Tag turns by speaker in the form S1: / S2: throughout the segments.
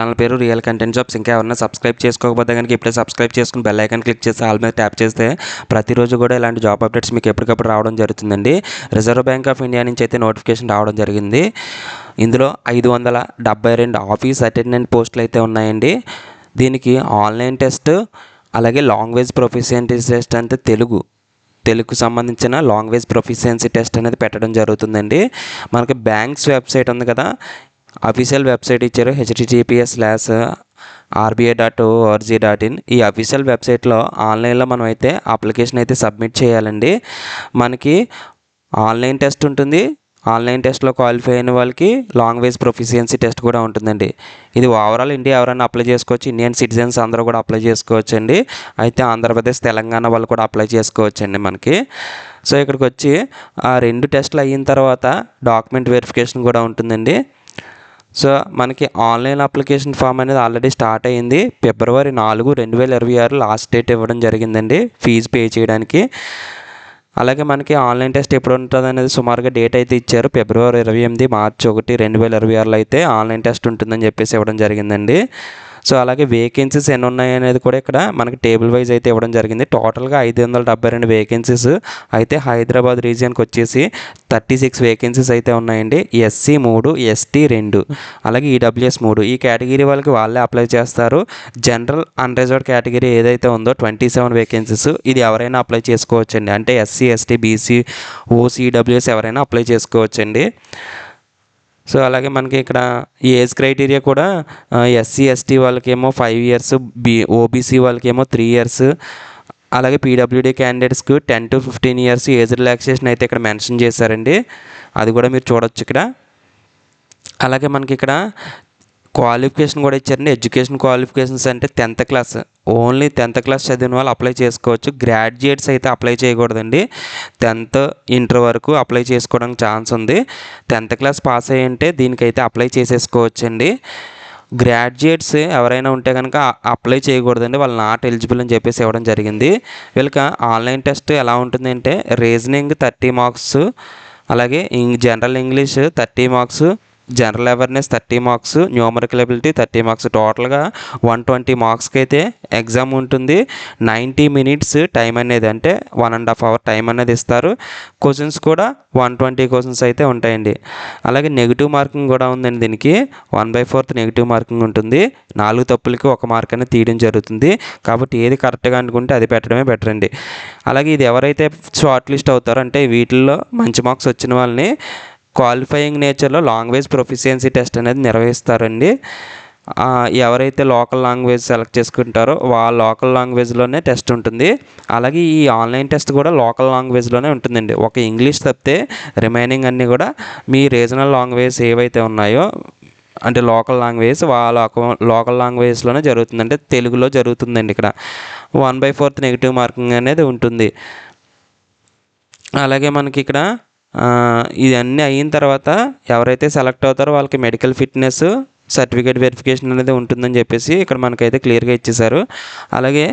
S1: Channel పేరు real content jobs. ఇంకా ఎవరైనా సబ్స్క్రైబ్ చేసుకోకపోతే కనుక ఇప్పుడే సబ్స్క్రైబ్ చేసుకుని బెల్ ఐకాన్ క్లిక్ చేసి ఆల్ మీద ట్యాప్ చేస్తే ప్రతిరోజు కూడా ఇలాంటి జాబ్ అప్డేట్స్ మీకు ఎప్పటికప్పుడు రావడం జరుగుతుందండి. రిజర్వ్ బ్యాంక్ ఆఫ్ ఇండియా నుంచి అయితే నోటిఫికేషన్ రావడం జరిగింది. ఇందులో 572 ఆఫీస్ అటెండెంట్ పోస్టులు అయితే ఉన్నాయండి. దీనికి ఆన్లైన్ టెస్ట్, అలాగే లాంగ్వేజ్ ప్రొఫిషియన్సీ టెస్ట్ అంటే తెలుగుకు సంబంధించిన లాంగ్వేజ్ ప్రొఫిషియన్సీ టెస్ట్ అనేది పెట్టడం జరుగుతుందండి. మనకి బ్యాంక్స్ వెబ్సైట్ ఉంది కదా, అఫీషియల్ వెబ్సైట్ ఇచ్చారు https:/rbi.org.in. ఈ అఫీషియల్ వెబ్సైట్లో ఆన్లైన్లో మనం అయితే అప్లికేషన్ అయితే సబ్మిట్ చేయాలండి. మనకి ఆన్లైన్ టెస్ట్ ఉంటుంది. ఆన్లైన్ టెస్ట్లో క్వాలిఫై అయిన వాళ్ళకి లాంగ్వేజ్ ప్రొఫిషియన్సీ టెస్ట్ కూడా ఉంటుందండి. ఇది ఓవరాల్ ఇండియా ఎవరైనా అప్లై చేసుకోవచ్చు. ఇండియన్ సిటిజన్స్ అందరూ కూడా అప్లై చేసుకోవచ్చు అండి. అయితే ఆంధ్రప్రదేశ్, తెలంగాణ వాళ్ళు కూడా అప్లై చేసుకోవచ్చు అండి మనకి. సో ఇక్కడికి వచ్చి ఆ 2 టెస్టులు అయిన తర్వాత డాక్యుమెంట్ వెరిఫికేషన్ కూడా ఉంటుందండి. సో మనకి ఆన్లైన్ అప్లికేషన్ ఫామ్ అనేది ఆల్రెడీ స్టార్ట్ అయ్యింది. ఫిబ్రవరి 4, 2026 లాస్ట్ డేట్ ఇవ్వడం జరిగిందండి ఫీజు పే చేయడానికి. అలాగే మనకి ఆన్లైన్ టెస్ట్ ఎప్పుడు ఉంటుంది అనేది సుమారుగా డేట్ అయితే ఇచ్చారు. ఫిబ్రవరి 28, మార్చి 1, 2026 అయితే ఆన్లైన్ టెస్ట్ ఉంటుందని చెప్పేసి ఇవ్వడం జరిగిందండి. సో అలాగే వేకెన్సీస్ ఎన్ని ఉన్నాయి అనేది కూడా ఇక్కడ మనకి టేబుల్ వైజ్ అయితే ఇవ్వడం జరిగింది. టోటల్గా 572 వేకెన్సీస్ అయితే హైదరాబాద్ రీజియన్కి వచ్చేసి 36 వేకెన్సీస్ అయితే ఉన్నాయండి. ఎస్సీ 3, ఎస్టీ 2, అలాగే ఈడబ్ల్యూఎస్ 3 ఈ కేటగిరీ వాళ్ళకి వాళ్ళే అప్లై చేస్తారు. జనరల్ అన్రిజర్వ్డ్ కేటగిరీ ఏదైతే ఉందో 27 వేకెన్సీస్, ఇది ఎవరైనా అప్లై చేసుకోవచ్చండి. అంటే SC, ST, BC, OC, EWS ఎవరైనా అప్లై చేసుకోవచ్చండి. సో అలాగే మనకి ఇక్కడ ఏజ్ క్రైటీరియా కూడా ఎస్సీ, ఎస్టీ వాళ్ళకేమో 5 ఇయర్స్, ఓబీసీ వాళ్ళకేమో 3 ఇయర్స్, అలాగే పీడబ్ల్యూడీ క్యాండిడేట్స్కి 10 to 15 ఇయర్స్ ఏజ్ రిలాక్సేషన్ అయితే ఇక్కడ మెన్షన్ చేశారండి. అది కూడా మీరు చూడొచ్చు ఇక్కడ. అలాగే మనకి ఇక్కడ క్వాలిఫికేషన్ కూడా ఇచ్చారండి. ఎడ్యుకేషన్ క్వాలిఫికేషన్స్ అంటే 10th class, only 10th class చదివిన వాళ్ళు అప్లై చేసుకోవచ్చు. గ్రాడ్యుయేట్స్ అయితే అప్లై చేయకూడదండి. 10th, ఇంటర్ వరకు అప్లై చేసుకోవడానికి ఛాన్స్ ఉంది. 10th క్లాస్ పాస్ అయ్యి ఉంటే దీనికైతే అప్లై చేసేసుకోవచ్చండి. గ్రాడ్యుయేట్స్ ఎవరైనా ఉంటే కనుక అప్లై చేయకూడదండి, వాళ్ళు నాట్ ఎలిజిబుల్ అని చెప్పేసి ఇవ్వడం జరిగింది. వీళ్ళకి ఆన్లైన్ టెస్ట్ ఎలా ఉంటుందంటే రీజనింగ్ 30 మార్క్స్, అలాగే general English 30 marks, general awareness 30 marks, numerical ability 30 marks, టోటల్గా 120 మార్క్స్కి అయితే ఎగ్జామ్ ఉంటుంది. 90 minutes టైం అనేది, అంటే 1.5 hour టైం అనేది ఇస్తారు. క్వశ్చన్స్ కూడా 120 క్వశ్చన్స్ అయితే ఉంటాయండి. అలాగే నెగిటివ్ మార్కింగ్ కూడా ఉందండి. దీనికి 1/4 నెగిటివ్ మార్కింగ్ ఉంటుంది. 4 తప్పులకి 1 మార్క్ అనేది తీయడం జరుగుతుంది. కాబట్టి ఏది కరెక్ట్గా అనుకుంటే అది పెట్టడమే బెటర్ అండి. అలాగే ఇది ఎవరైతే షార్ట్ లిస్ట్ అవుతారో, అంటే వీటిల్లో మంచి మార్క్స్ వచ్చిన వాళ్ళని క్వాలిఫైయింగ్ నేచర్లో లాంగ్వేజ్ ప్రొఫిషియన్సీ టెస్ట్ అనేది నిర్వహిస్తారండి. ఎవరైతే లోకల్ లాంగ్వేజ్ సెలెక్ట్ చేసుకుంటారో వాళ్ళ లోకల్ లాంగ్వేజ్లోనే టెస్ట్ ఉంటుంది. అలాగే ఈ ఆన్లైన్ టెస్ట్ కూడా లోకల్ లాంగ్వేజ్లోనే ఉంటుందండి. ఒక ఇంగ్లీష్ తప్పితే రిమైనింగ్ అన్నీ కూడా మీ రీజనల్ లాంగ్వేజ్ ఏవైతే ఉన్నాయో, అంటే లోకల్ లాంగ్వేజ్, లోకల్ లాంగ్వేజ్లోనే జరుగుతుంది, అంటే తెలుగులో జరుగుతుందండి. ఇక్కడ 1/4 నెగిటివ్ మార్కింగ్ అనేది ఉంటుంది. అలాగే మనకి ఇక్కడ ఇవన్నీ అయిన తర్వాత ఎవరైతే సెలెక్ట్ అవుతారో వాళ్ళకి మెడికల్ ఫిట్నెస్ సర్టిఫికేట్ వెరిఫికేషన్ అనేది ఉంటుందని చెప్పేసి ఇక్కడ మనకైతే క్లియర్గా ఇచ్చేశారు. అలాగే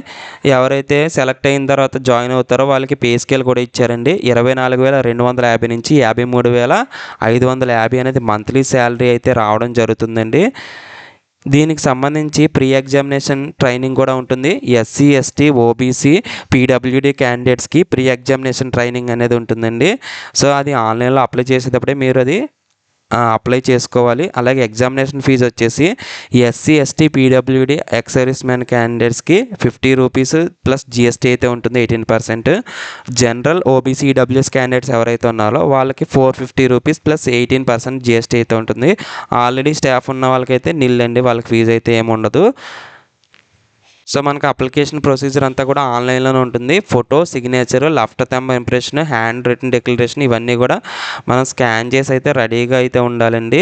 S1: ఎవరైతే సెలెక్ట్ అయిన తర్వాత జాయిన్ అవుతారో వాళ్ళకి పే స్కేల్ కూడా ఇచ్చారండి. 24,250 నుంచి 53,550 అనేది మంత్లీ శాలరీ అయితే రావడం జరుగుతుందండి. దీనికి సంబంధించి ప్రీ ఎగ్జామినేషన్ ట్రైనింగ్ కూడా ఉంటుంది. ఎస్సీ, ఎస్టీ, ఓబీసీ, పీడబ్ల్యూడీ క్యాండిడేట్స్కి ప్రీ ఎగ్జామినేషన్ ట్రైనింగ్ అనేది ఉంటుందండి. సో అది ఆన్లైన్లో అప్లై చేసేటప్పుడే మీరు అది అప్లై చేసుకోవాలి. అలాగే ఎగ్జామినేషన్ ఫీజు వచ్చేసి SC, ST, PWD ex service man క్యాండిడేట్స్కి 50 రూపీస్ ప్లస్ జిఎస్టీ అయితే ఉంటుంది 18%. జనరల్ ఓబీసీ, ఈడబ్ల్యూఎస్ క్యాండిడేట్స్ ఎవరైతే ఉన్నారో వాళ్ళకి 450 రూపీస్ ప్లస్ 18% జిఎస్టీ అయితే ఉంటుంది. ఆల్రెడీ స్టాఫ్ ఉన్న వాళ్ళకైతే నిల్లండి, వాళ్ళకి ఫీజు అయితే ఏమి ఉండదు. సో మనకు అప్లికేషన్ ప్రొసీజర్ అంతా కూడా ఆన్లైన్లోనే ఉంటుంది. Photo, signature, left thumb impression, hand written declaration ఇవన్నీ కూడా మనం స్కాన్ చేసి అయితే రెడీగా అయితే ఉండాలండి.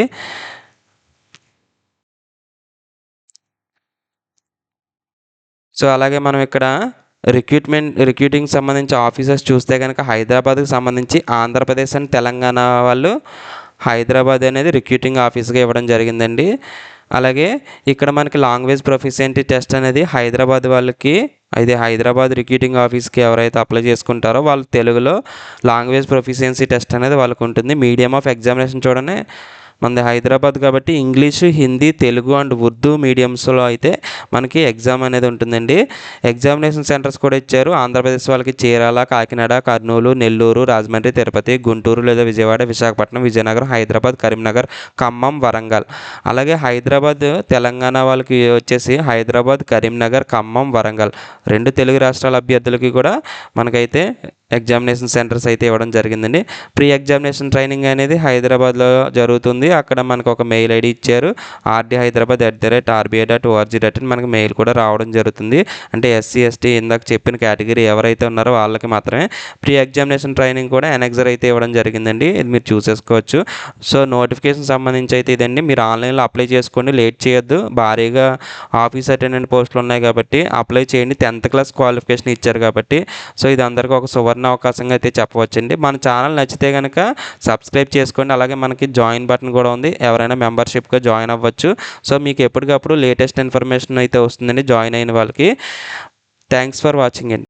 S1: సో అలాగే మనం ఇక్కడ రిక్రూటింగ్ సంబంధించి ఆఫీసర్స్ చూస్తే కనుక హైదరాబాద్కి సంబంధించి ఆంధ్రప్రదేశ్ అండ్ తెలంగాణ వాళ్ళు హైదరాబాద్ అనేది రిక్రూటింగ్ ఆఫీస్గా ఇవ్వడం జరిగిందండి. అలాగే ఇక్కడ మనకి లాంగ్వేజ్ ప్రొఫిషియన్సీ టెస్ట్ అనేది హైదరాబాద్ వాళ్ళకి, అయితే హైదరాబాద్ రిక్రూటింగ్ ఆఫీస్కి ఎవరైతే అప్లై చేసుకుంటారో వాళ్ళు తెలుగులో లాంగ్వేజ్ ప్రొఫిషియన్సీ టెస్ట్ అనేది వాళ్ళకు ఉంటుంది. మీడియం ఆఫ్ ఎగ్జామినేషన్ చూడండి, మనది హైదరాబాద్ కాబట్టి ఇంగ్లీషు, హిందీ, తెలుగు అండ్ ఉర్దూ మీడియంస్లో అయితే మనకి ఎగ్జామ్ అనేది ఉంటుందండి. ఎగ్జామినేషన్ సెంటర్స్ కూడా ఇచ్చారు. ఆంధ్రప్రదేశ్ వాళ్ళకి చీరాల, కాకినాడ, కర్నూలు, నెల్లూరు, రాజమండ్రి, తిరుపతి, గుంటూరు లేదా విజయవాడ, విశాఖపట్నం, విజయనగరం, హైదరాబాద్, కరీంనగర్, ఖమ్మం, వరంగల్. అలాగే హైదరాబాద్ తెలంగాణ వాళ్ళకి వచ్చేసి హైదరాబాద్, కరీంనగర్, ఖమ్మం, వరంగల్ 2 తెలుగు రాష్ట్రాల అభ్యర్థులకి కూడా మనకైతే ఎగ్జామినేషన్ సెంటర్స్ అయితే ఇవ్వడం జరిగిందండి. ప్రీ ఎగ్జామినేషన్ ట్రైనింగ్ అనేది హైదరాబాద్లో జరుగుతుంది. అక్కడ మనకు ఒక మెయిల్ ఐడి ఇచ్చారు, rd_hyderabad@rbi.org.in. మనకి మెయిల్ కూడా రావడం జరుగుతుంది. అంటే ఎస్సీ, ఎస్టీ ఇందాక చెప్పిన కేటగిరీ ఎవరైతే ఉన్నారో వాళ్ళకి మాత్రమే ప్రీ ఎగ్జామినేషన్ ట్రైనింగ్ కూడా ఎనెక్సర్ అయితే ఇవ్వడం జరిగిందండి. ఇది మీరు చూసేసుకోవచ్చు. సో నోటిఫికేషన్ సంబంధించి అయితే ఇదండి. మీరు ఆన్లైన్లో అప్లై చేసుకోండి, లేట్ చేయొద్దు. భారీగా ఆఫీస్ అటెండెంట్ పోస్టులు ఉన్నాయి కాబట్టి అప్లై చేయండి. 10th క్లాస్ క్వాలిఫికేషన్ ఇచ్చారు కాబట్టి. సో ఇది అందరికీ ఒక సువర్ణ అవకాశంగా అయితే చెప్పవచ్చండి. మన ఛానల్ నచ్చితే కనుక సబ్స్క్రైబ్ చేసుకోండి. అలాగే మనకి జాయిన్ బటన్ కూడా ఉంది, ఎవరైనా మెంబర్షిప్గా జాయిన్ అవ్వచ్చు. సో మీకు ఎప్పటికప్పుడు లేటెస్ట్ ఇన్ఫర్మేషన్ అయితే వస్తుందండి జాయిన్ అయిన వాళ్ళకి. థ్యాంక్స్ ఫర్ వాచింగ్ అండి.